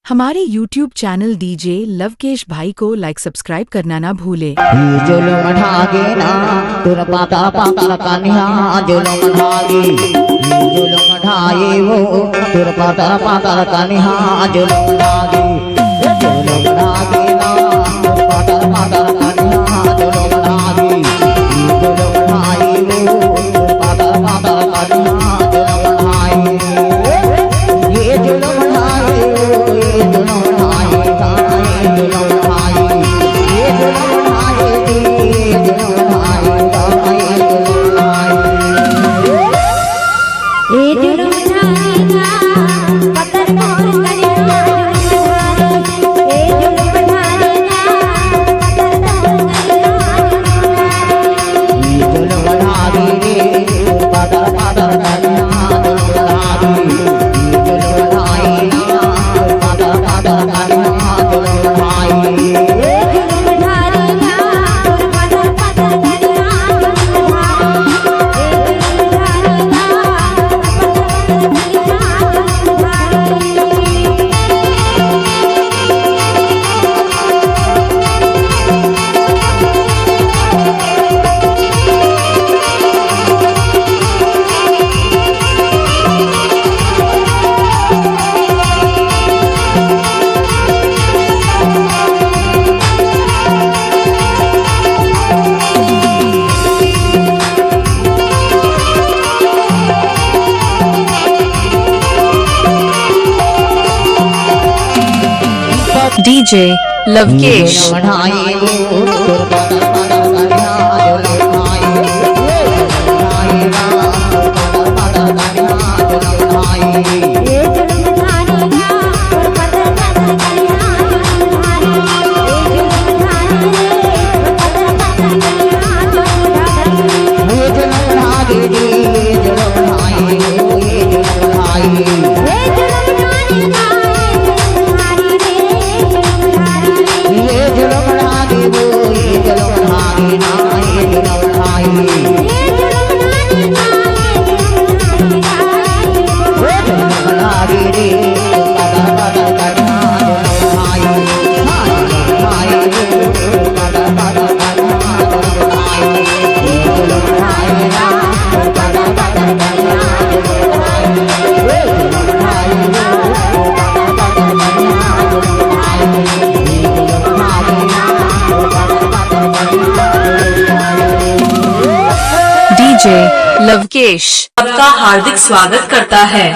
हमारे YouTube channel DJ Lavkesh भाई को लाइक सब्सक्राइब करना ना भूले। जुलम ढागे ना तुर पाता पाता कान्हा जुलम ढागे जुलम ढाए वो तुर पाता पाता कान्हा जुलम ढागे जुलम ढागे ना तुर पाता पाता कान्हा जुलम ढागे जुलम ढाए वो तुर पाता पाता कान्हा जुलम ढाए ये जुलम ढाए ये जुलम ढाए जुलम ढाए ये जुलम ढाए डीजे लवकेश डीजे लवकेश आपका हार्दिक स्वागत करता है।